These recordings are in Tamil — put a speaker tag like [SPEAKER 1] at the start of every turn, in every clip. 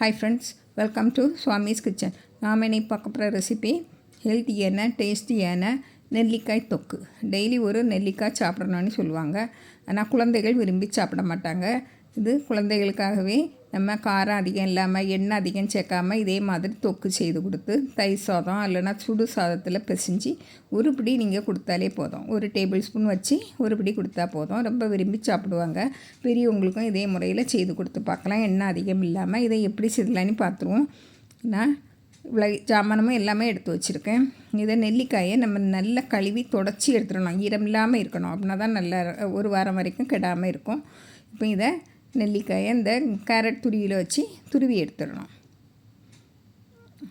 [SPEAKER 1] Hi friends, welcome to Swami's kitchen. நாம் இன்னைக்கு பார்க்க போகிற ரெசிபி ஹெல்த்தியான டேஸ்டியான நெல்லிக்காய் தொக்கு. டெய்லி ஒரு நெல்லிக்காய் சாப்பிடணும்னு சொல்லுவாங்க. ஆனால் குழந்தைகள் விரும்பி சாப்பிட மாட்டாங்க. இது குழந்தைகளுக்காகவே நம்ம காரம் அதிகம் இல்லாமல் எண்ணெய் அதிகம் சேர்க்காமல் இதே மாதிரி தொக்கு செய்து கொடுத்து தயிர் சாதம் இல்லைனா சுடு சாதத்தில் பிசைஞ்சு ஒரு பிடி நீங்கள் கொடுத்தாலே போதும். ஒரு டேபிள் ஸ்பூன் வச்சு ஒரு பிடி கொடுத்தா போதும். ரொம்ப விரும்பி சாப்பிடுவாங்க. பெரியவங்களுக்கும் இதே முறையில் செய்து கொடுத்து பார்க்கலாம். எண்ணெய் அதிகம் இல்லாமல் இதை எப்படி செய்யலான்னு பார்த்துருவோம். நான் இவ்வளோ ஜாமானமும் எல்லாமே எடுத்து வச்சுருக்கேன். இதை நெல்லிக்காயை நம்ம நல்லா கழுவி தொடச்சி எடுத்துடணும். ஈரம் இல்லாமல் இருக்கணும். அப்படின்னா தான் நல்லா ஒரு வாரம் வரைக்கும் கெடாமல் இருக்கும். இப்போ இதை நெல்லிக்காயை இந்த கேரட் துருவியில் வச்சு துருவி எடுத்துடணும்.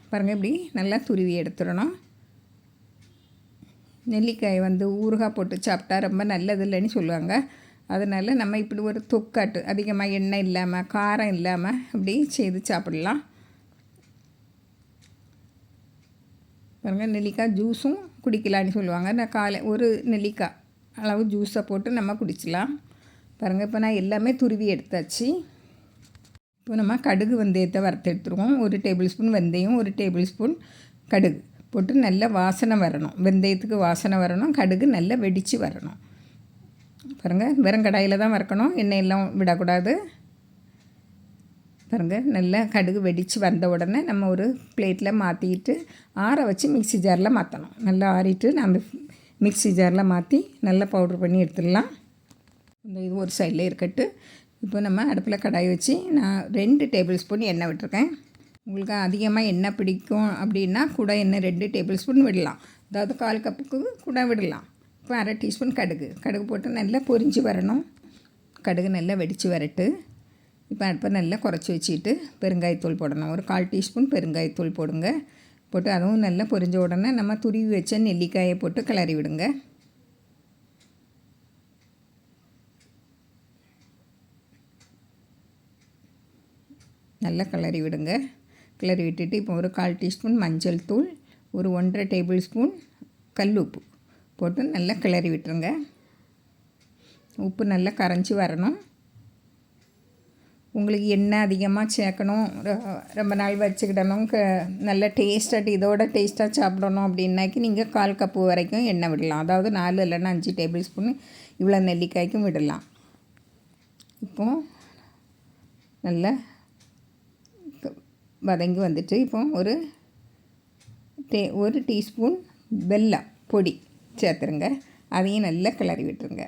[SPEAKER 1] பாருங்கள், இப்படி நல்லா துருவி எடுத்துடணும். நெல்லிக்காயை ஊறுகாய் போட்டு சாப்பிட்டா ரொம்ப நல்லது இல்லைன்னு சொல்லுவாங்க. அதனால் நம்ம இப்படி ஒரு தொக்காட்டு அதிகமாக எண்ணெய் இல்லாமல் காரம் இல்லாமல் இப்படி செய்து சாப்பிடலாம். பாருங்கள், நெல்லிக்காய் ஜூஸும் குடிக்கலான்னு சொல்லுவாங்க. நான் ஒரு நெல்லிக்காய் அளவு ஜூஸை போட்டு நம்ம குடிக்கலாம். பாருங்கள், இப்போ நான் எல்லாமே துருவி எடுத்தாச்சு. இப்போ நம்ம கடுகு வெந்தயத்தை வறுத்து எடுத்துருவோம். ஒரு டேபிள் ஸ்பூன் வெந்தயம், ஒரு டேபிள் ஸ்பூன் கடுகு போட்டு நல்ல வாசனை வரணும். வெந்தயத்துக்கு வாசனை வரணும், கடுகு நல்லா வெடித்து வரணும். பாருங்கள், வெறும் கடாயில் தான் வறுக்கணும், எண்ணெயெல்லாம் விடக்கூடாது. பாருங்கள், நல்லா கடுகு வெடித்து வந்த உடனே நம்ம ஒரு பிளேட்டில் மாற்றிட்டு ஆற வச்சு மிக்ஸி ஜாரில் மாற்றணும். நல்லா ஆறிட்டு நம்ம மிக்ஸி ஜாரில் மாற்றி நல்லா பவுட்ரு பண்ணி எடுத்துடலாம். இது ஒரு சைடில் இருக்கட்டு. இப்போ நம்ம அடுப்பில் கடாய் வச்சு நான் 2 டேபிள் ஸ்பூன் எண்ணெய் விட்டுருக்கேன். உங்களுக்கு அதிகமாக எண்ணெய் பிடிக்கும் அப்படின்னா கூட எண்ணெய் 2 டேபிள் ஸ்பூன் விடலாம். அதாவது 1/4 கப்புக்கு கூட விடலாம். இப்போ 1/2 டீஸ்பூன் கடுகு போட்டு நல்லா பொரிஞ்சு வரணும். கடுகு நல்லா வெடித்து வரட்டு. இப்போ அடுப்பை நல்லா குறைச்சி வச்சுட்டு பெருங்காயத்தூள் போடணும். ஒரு 1/4 டீஸ்பூன் பெருங்காயத்தூள் போடுங்க. போட்டு அதுவும் நல்லா பொரிஞ்ச உடனே நம்ம துருவி வச்ச நெல்லிக்காயை போட்டு கிளறி விடுங்க. நல்லா கிளறி விடுங்க. கிளறி விட்டுட்டு இப்போ ஒரு 1/4 டீஸ்பூன் மஞ்சள் தூள், ஒரு 1/2 டேபிள் ஸ்பூன் கல் உப்பு போட்டு நல்லா கிளறி விட்டுருங்க. உப்பு நல்லா கரைஞ்சி வரணும். உங்களுக்கு எண்ணெய் அதிகமாக சேர்க்கணும், ரொம்ப நாள் வச்சுக்கிடணும், நல்ல டேஸ்ட்டாக இதோட டேஸ்ட்டாக சாப்பிடணும் அப்படின்னாக்கி நீங்கள் 1/4 கப்பு வரைக்கும் எண்ணெய் விடலாம். அதாவது 4 இல்லைன்னா 5 டேபிள் ஸ்பூன் இவ்வளோ நெல்லிக்காய்க்கும் விடலாம். இப்போது நல்லா வதங்கி வந்துட்டு இப்போ ஒரு டீஸ்பூன் வெல்லம் பொடி சேர்த்துருங்க. அதையும் நல்லா கிளறி விட்டுருங்க.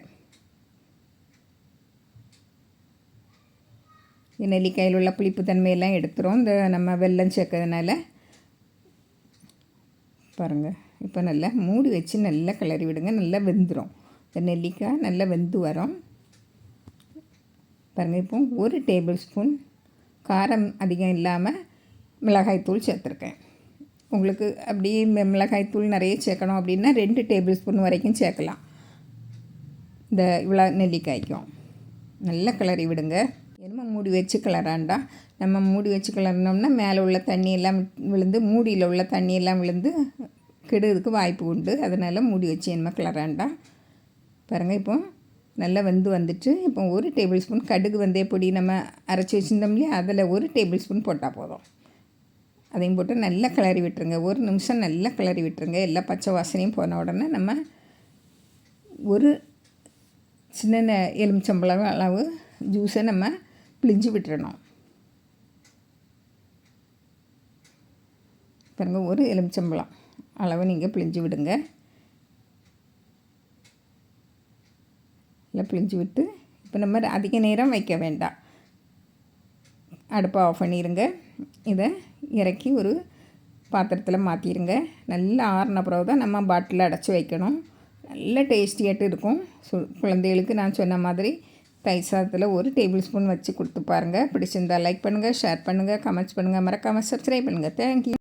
[SPEAKER 1] நெல்லிக்காயில் உள்ள புளிப்பு தன்மையெல்லாம் எடுத்துரும் இந்த நம்ம வெல்லம் சேர்க்கறதுனால. பாருங்கள், இப்போ நல்லா மூடி வச்சு நல்லா கிளறி விடுங்க. நல்லா வெந்துடும். இந்த நெல்லிக்காய் நல்லா வெந்து வரும். பாருங்கள், இப்போ ஒரு டேபிள் ஸ்பூன் காரம் அதிகம் இல்லாமல் மிளகாய்த்தூள் சேர்த்துருக்கேன். உங்களுக்கு அப்படியே மிளகாய்த்தூள் நிறைய சேர்க்கணும் அப்படின்னா 2 டேபிள் ஸ்பூன் வரைக்கும் சேர்க்கலாம். இந்த இவ்வளோ நெல்லிக்காய்க்கும் நல்லா கிளறி விடுங்க. என்னமோ மூடி வச்சு கிளறாண்டா. நம்ம மூடி வச்சு கிளறினோம்னா மேலே உள்ள தண்ணியெல்லாம் விழுந்து, மூடியில் உள்ள தண்ணியெல்லாம் விழுந்து கெடுறதுக்கு வாய்ப்பு உண்டு. அதனால் மூடி வச்சு என்னமோ கிளறாண்டா. பாருங்கள், இப்போ நல்லா வந்துட்டு இப்போ ஒரு டேபிள் ஸ்பூன் கடுகு வெந்தய பொடி நம்ம அரைச்சி வச்சுருந்தோம் இல்லையா, அதில் ஒரு டேபிள் ஸ்பூன் போட்டால் போதும். அதையும் போட்டு நல்லா கிளறி விட்டுருங்க. ஒரு நிமிஷம் நல்லா கிளறி விட்டுருங்க. எல்லா பச்சை வாசனையும் போன உடனே நம்ம ஒரு சின்ன எலுமிச்சம்பழம் அளவு ஜூஸை நம்ம பிழிஞ்சு விட்டுறணும். பாருங்கள், ஒரு எலுமிச்சம்பழம் அளவு நீங்கள் பிழிஞ்சு விடுங்க. நல்லா பிழிஞ்சு விட்டு இப்போ நம்ம அதிக நேரம் வைக்க வேண்டாம். அடுப்பை ஆஃப் பண்ணிடுங்க. இதை இறக்கி ஒரு பாத்திரத்தில் மாற்றிடுங்க. நல்லா ஆறின பிறகு தான் நம்ம பாட்டிலில் அடைச்சி வைக்கணும். நல்ல டேஸ்டியாட்டு இருக்கும். குழந்தைகளுக்கு நான் சொன்ன மாதிரி தயிர் சாதத்தில் ஒரு டேபிள் ஸ்பூன் வச்சு கொடுத்து பாருங்கள். பிடிச்சிருந்தால் லைக் பண்ணுங்கள், ஷேர் பண்ணுங்கள், கமெண்ட்ஸ் பண்ணுங்கள், மறக்காமல் சப்ஸ்கிரைப் பண்ணுங்கள். தேங்க்யூ.